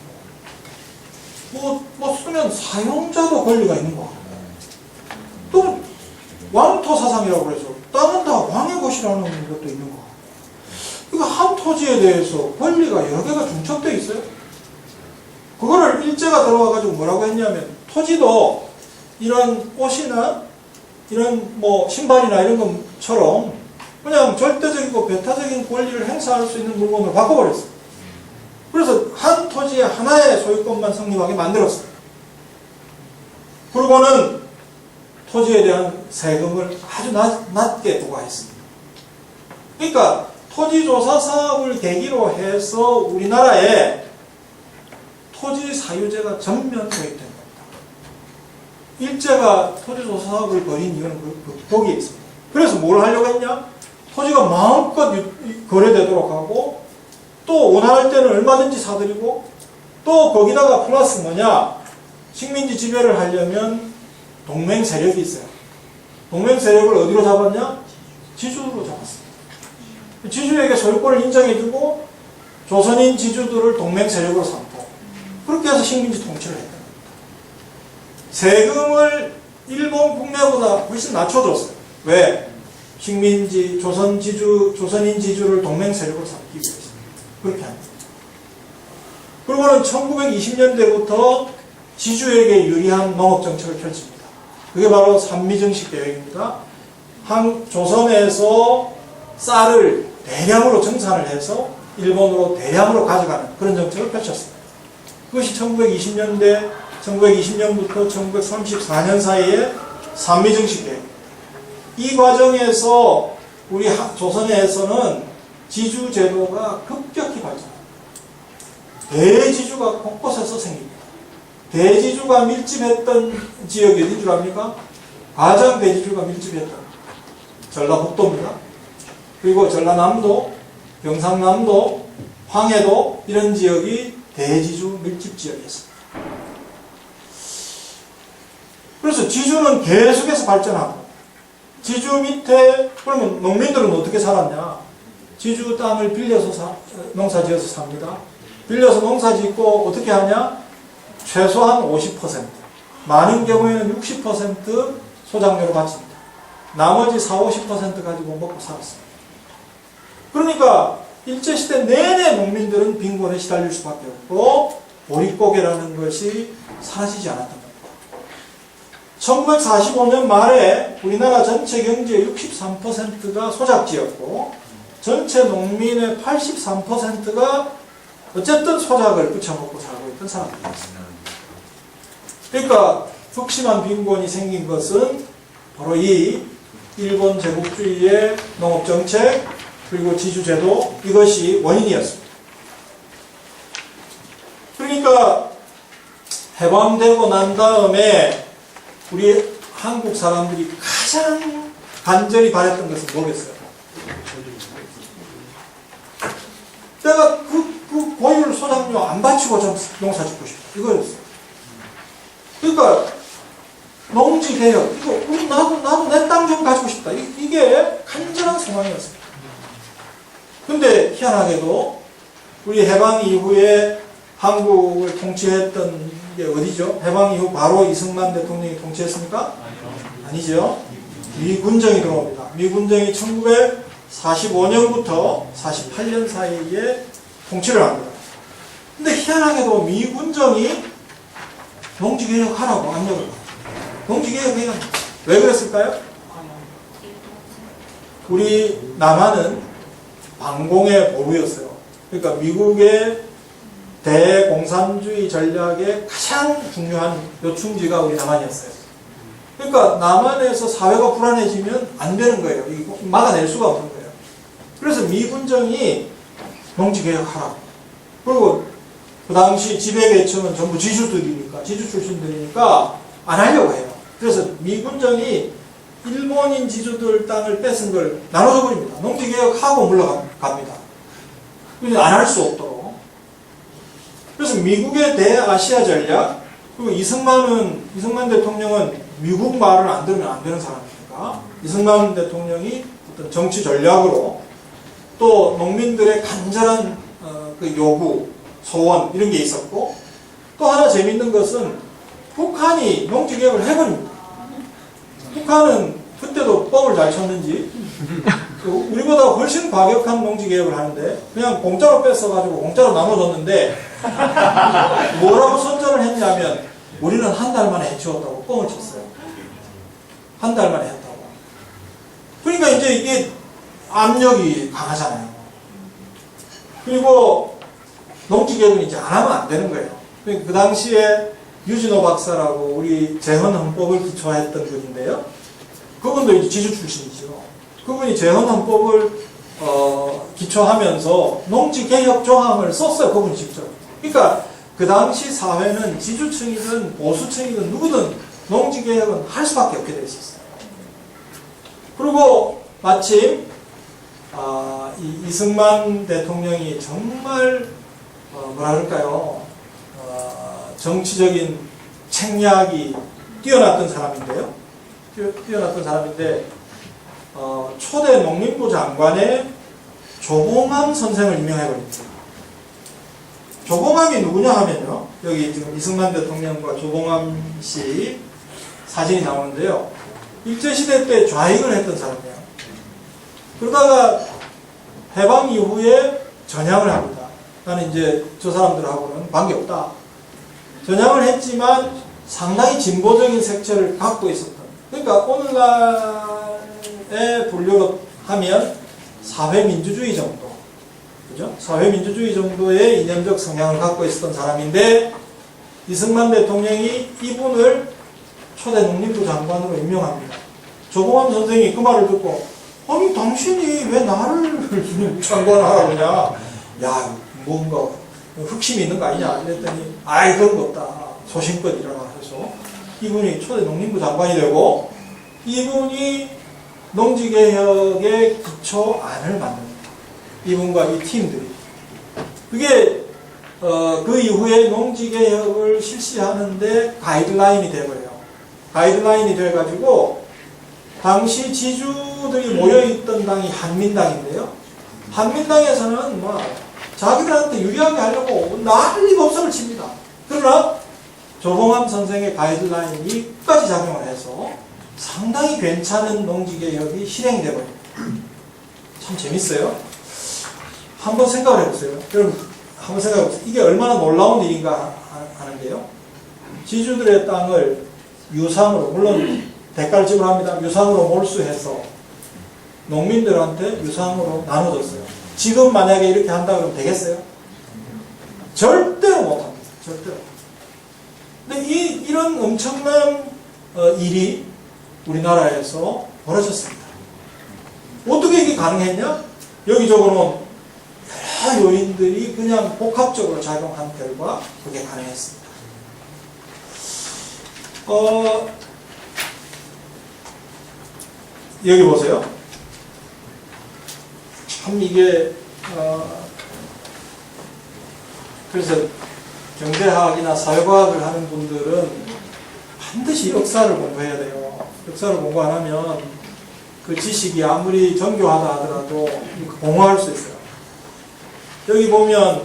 같고 뭐 쓰면 사용자도 권리가 있는 거 같고 또 왕토 사상이라고 그래서 땅은 다 왕의 것이라는 것도 있는 거 같고 그러니까 한 토지에 대해서 권리가 여러 개가 중첩되어 있어요. 그거를 일제가 들어와가지고 뭐라고 했냐면 토지도 이런 옷이나 이런 뭐 신발이나 이런 것처럼 그냥 절대적이고 배타적인 권리를 행사할 수 있는 물건을 바꿔버렸어요. 그래서 한 토지에 하나의 소유권만 성립하게 만들었어요. 그리고는 토지에 대한 세금을 아주 낮게 부과했습니다. 그러니까 토지조사 사업을 계기로 해서 우리나라에 토지 사유제가 전면 도입된 겁니다. 일제가 토지조사 사업을 벌인 이유는 거기에 있습니다. 그래서 뭘 하려고 했냐? 토지가 마음껏 거래되도록 하고 또 원할 때는 얼마든지 사들이고 또 거기다가 플러스 뭐냐? 식민지 지배를 하려면 동맹 세력이 있어요. 동맹 세력을 어디로 잡았냐? 지주로 잡았습니다. 지주에게 소유권을 인정해주고 조선인 지주들을 동맹 세력으로 삼고 그렇게 해서 식민지 통치를 했다. 세금을 일본 국내보다 훨씬 낮춰줬어요. 왜? 식민지, 조선인 지주를 동맹 세력으로 삼기 위해서. 그렇게 합니다. 그리고는 1920년대부터 지주에게 유리한 농업정책을 펼칩니다. 그게 바로 산미정식 계획입니다. 조선에서 쌀을 대량으로 정산을 해서 일본으로 대량으로 가져가는 그런 정책을 펼쳤습니다. 그것이 1920년부터 1934년 사이에 산미정식 계획. 이 과정에서 우리 조선에서는 지주제도가 급격히 발전합니다. 대지주가 곳곳에서 생깁니다. 대지주가 밀집했던 지역이 어딘 줄 압니까? 가장 대지주가 밀집했던 전라북도입니다. 그리고 전라남도, 경상남도, 황해도 이런 지역이 대지주 밀집 지역이었습니다. 그래서 지주는 계속해서 발전하고 지주 밑에 그러면 농민들은 어떻게 살았냐? 지주 땅을 빌려서 농사지어서 삽니다. 빌려서 농사짓고 어떻게 하냐? 최소한 50%, 많은 경우에는 60% 소작료로 바칩니다. 나머지 40~50% 가지고 먹고 살았습니다. 그러니까 일제시대 내내 농민들은 빈곤에 시달릴 수밖에 없고 보릿고개라는 것이 사라지지 않았던 겁니다. 1945년 말에 우리나라 전체 경제의 63%가 소작지였고 전체 농민의 83%가 어쨌든 소작을 부쳐먹고 살고 있던 사람들이었습니다. 그러니까 극심한 빈곤이 생긴 것은 바로 이 일본 제국주의의 농업정책 그리고 지주제도 이것이 원인이었습니다. 그러니까 해방되고 난 다음에 우리 한국 사람들이 가장 간절히 바랬던 것은 뭐겠어요? 내가 그 고율 소작료 안 바치고 좀 농사 짓고 싶다. 이거였어요. 그러니까 농지개혁, 나도 내 땅 좀 가지고 싶다. 이게 간절한 소망이었습니다. 근데 희한하게도 우리 해방 이후에 한국을 통치했던 이게 어디죠? 해방 이후 바로 이승만 대통령이 통치했습니까? 아니죠. 미군정이 들어옵니다. 미군정이 1945년부터 48년 사이에 통치를 합니다. 근데 희한하게도 미군정이 농지개혁하라고 압력을 받아요. 농지개혁해야 합니다. 왜 그랬을까요? 우리 남한은 반공의 보루였어요. 그러니까 미국의 대공산주의 전략의 가장 중요한 요충지가 우리 남한이었어요. 그러니까 남한에서 사회가 불안해지면 안 되는 거예요. 이거 막아낼 수가 없는 거예요. 그래서 미군정이 농지개혁하라고. 그리고 그 당시 지배계층은 전부 지주들이니까, 지주 출신들이니까 안 하려고 해요. 그래서 미군정이 일본인 지주들 땅을 뺏은 걸 나눠줘 버립니다. 농지개혁하고 물러갑니다. 그래서 안 할 수 없도록. 그래서 미국의 대아시아 전략, 그리고 이승만 대통령은 미국 말을 안 들으면 안 되는 사람이니까 이승만 대통령이 어떤 정치 전략으로 또 농민들의 간절한 그 요구, 소원 이런 게 있었고, 또 하나 재밌는 것은 북한이 농지개혁을 해버립니다. 북한은 그때도 뻥을 잘 쳤는지 우리보다 훨씬 과격한 농지개혁을 하는데 그냥 공짜로 뺏어가지고 공짜로 나눠줬는데 뭐라고 선전을 했냐면 우리는 한 달 만에 해치웠다고 뻥을 쳤어요. 한 달 만에 했다고. 그러니까 이제 이게 압력이 강하잖아요. 그리고 농지개혁은 이제 안 하면 안 되는 거예요. 그 당시에 유진호 박사라고 우리 재헌헌법을 기초했던 분인데요. 그분도 이제 지주 출신이죠. 그분이 재헌헌법을 기초하면서 농지개혁 조항을 썼어요. 그분이 직접. 그러니까 그 당시 사회는 지주층이든 보수층이든 누구든 농지개혁은 할 수밖에 없게 되어 있었어요. 그리고 마침 이승만 대통령이 정말 뭐라 그럴까요? 정치적인 책략이 뛰어났던 사람인데요. 뛰어났던 사람인데 초대 농림부 장관에 조봉암 선생을 임명해버립니다. 조봉암이 누구냐 하면요. 여기 지금 이승만 대통령과 조봉암 씨 사진이 나오는데요. 일제시대 때 좌익을 했던 사람이에요. 그러다가 해방 이후에 전향을 합니다. 나는 이제 저 사람들하고는 관계없다. 전향을 했지만 상당히 진보적인 색채를 갖고 있었던. 그러니까 오늘날의 분류로 하면 사회민주주의 정도. 그죠? 사회민주주의 정도의 이념적 성향을 갖고 있었던 사람인데 이승만 대통령이 이분을 초대 농림부 장관으로 임명합니다. 조봉암 선생이 그 말을 듣고 아니 당신이 왜 나를 장관을 하라고 그러냐. 야 뭔가 흑심이 있는 거 아니냐 그랬더니 아이 그런 거 없다. 소신껏 일어나 해서 이분이 초대 농림부 장관이 되고 이분이 농지개혁의 기초안을 만듭니다. 이분과 이 팀들이. 그게 그 이후에 농지개혁을 실시하는데 가이드라인이 돼버려요. 가이드라인이 돼가지고 당시 지주들이 모여있던 당이 한민당인데요. 한민당에서는 뭐 자기들한테 유리하게 하려고 난리 법석을 칩니다. 그러나 조봉암 선생의 가이드라인이 끝까지 작용을 해서 상당히 괜찮은 농지개혁이 실행이 되어버립니다. 참 재밌어요. 한번 생각을 해보세요. 여러분 한번 생각해보세요. 이게 얼마나 놀라운 일인가 하는데요. 지주들의 땅을 유상으로, 물론 대가를 지불합니다. 유상으로 몰수해서 농민들한테 유상으로 나눠줬어요. 지금 만약에 이렇게 한다 그러면 되겠어요? 절대로 못합니다. 절대로. 근데 이런 엄청난 일이 우리나라에서 벌어졌습니다. 어떻게 이게 가능했냐? 여기 적어놓은 여러 요인들이 그냥 복합적으로 작용한 결과 그게 가능했습니다. 여기 보세요. 참 이게 그래서 경제학이나 사회과학을 하는 분들은 반드시 역사를 공부해야 돼요. 역사를 공부 안 하면 그 지식이 아무리 정교하다 하더라도 공허할 수 있어요. 여기 보면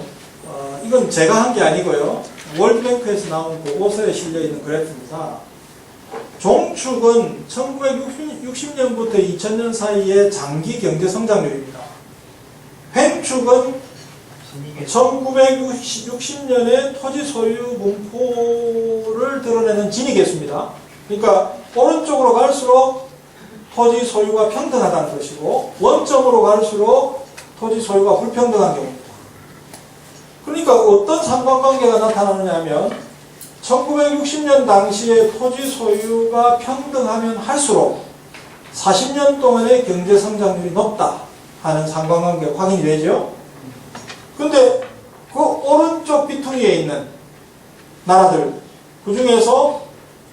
이건 제가 한 게 아니고요. 월드뱅크에서 나온 그 오서에 실려 있는 그래프입니다. 종축은 1960년부터 2000년 사이의 장기 경제 성장률입니다. 횡축은 1960년에 토지 소유 분포를 드러내는 진위계수입니다. 그러니까 오른쪽으로 갈수록 토지 소유가 평등하다는 것이고 원점으로 갈수록 토지 소유가 불평등한 경우입니다. 그러니까 어떤 상관관계가 나타나느냐 하면 1960년 당시에 토지 소유가 평등하면 할수록 40년 동안의 경제 성장률이 높다 하는 상관관계가 확인이 되죠. 근데 그 오른쪽 비퉁이에 있는 나라들, 그 중에서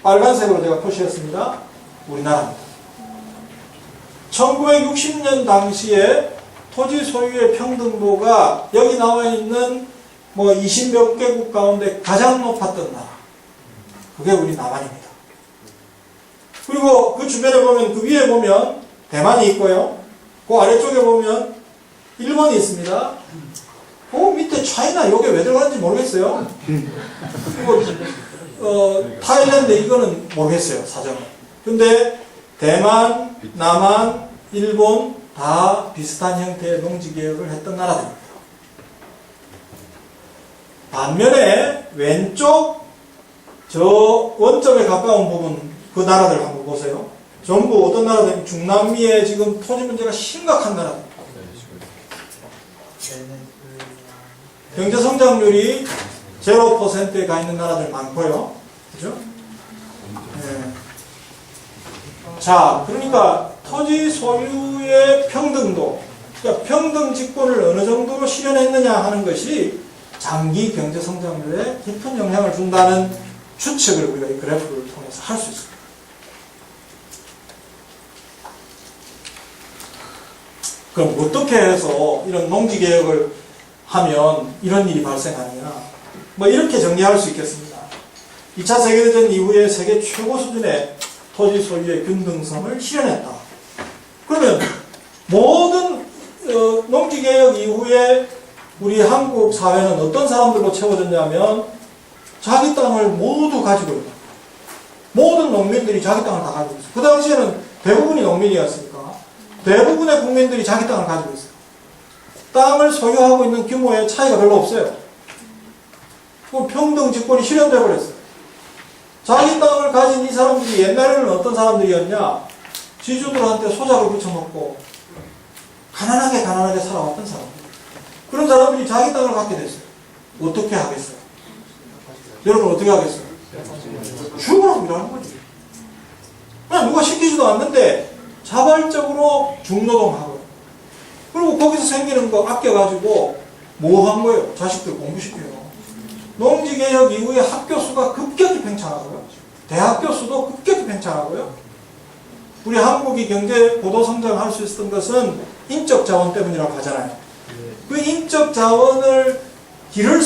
빨간색으로 제가 표시했습니다. 우리나라입니다. 1960년 당시에 토지 소유의 평등도가 여기 나와 있는 뭐 20몇 개국 가운데 가장 높았던 나라. 그게 우리 남한입니다. 그리고 그 주변에 보면, 그 위에 보면 대만이 있고요. 그 아래쪽에 보면 일본이 있습니다. 그 밑에 차이나 이게 왜 들어가는지 모르겠어요. 타일랜드 이거는 모르겠어요, 사정은. 근데 대만, 남한, 일본 다 비슷한 형태의 농지개혁을 했던 나라들입니다. 반면에 왼쪽 저 원점에 가까운 부분, 그 나라들 한번 보세요. 전부 어떤 나라들? 중남미에 지금 토지 문제가 심각한 나라들. 경제 성장률이 0%에 가 있는 나라들 많고요. 그죠? 네. 자, 그러니까 토지 소유의 평등도, 그러니까 평등 직권을 어느 정도로 실현했느냐 하는 것이 장기 경제 성장률에 깊은 영향을 준다는 추측을 우리가 이 그래프를 통해서 할 수 있습니다. 그럼 어떻게 해서 이런 농지개혁을 하면 이런 일이 발생하느냐? 뭐 이렇게 정리할 수 있겠습니다. 2차 세계대전 이후에 세계 최고 수준의 토지 소유의 균등성을 실현했다. 그러면 모든 농지개혁 이후에 우리 한국 사회는 어떤 사람들로 채워졌냐면 자기 땅을 모두 가지고 있다. 모든 농민들이 자기 땅을 다 가지고 있어요. 그 당시에는 대부분이 농민이었으니까 대부분의 국민들이 자기 땅을 가지고 있어요. 땅을 소유하고 있는 규모의 차이가 별로 없어요. 평등 직권이 실현되어 버렸어요. 자기 땅을 가진 이 사람들이 옛날에는 어떤 사람들이었냐? 지주들한테 소작을 붙여놓고 가난하게 살아왔던 사람들. 그런 사람들이 자기 땅을 갖게 됐어요. 어떻게 하겠어요? 여러분 어떻게 하겠어요? 죽으라고 일하는 거지. 그냥 누가 시키지도 않는데 자발적으로 중노동하고요. 그리고 거기서 생기는 거 아껴가지고 뭐 한 거예요? 자식들 공부시켜요. 농지개혁 이후에 학교 수가 급격히 팽창하고요. 대학교 수도 급격히 팽창하고요. 우리 한국이 경제 고도 성장할 수 있었던 것은 인적 자원 때문이라고 하잖아요. 그 인적 자원을 기를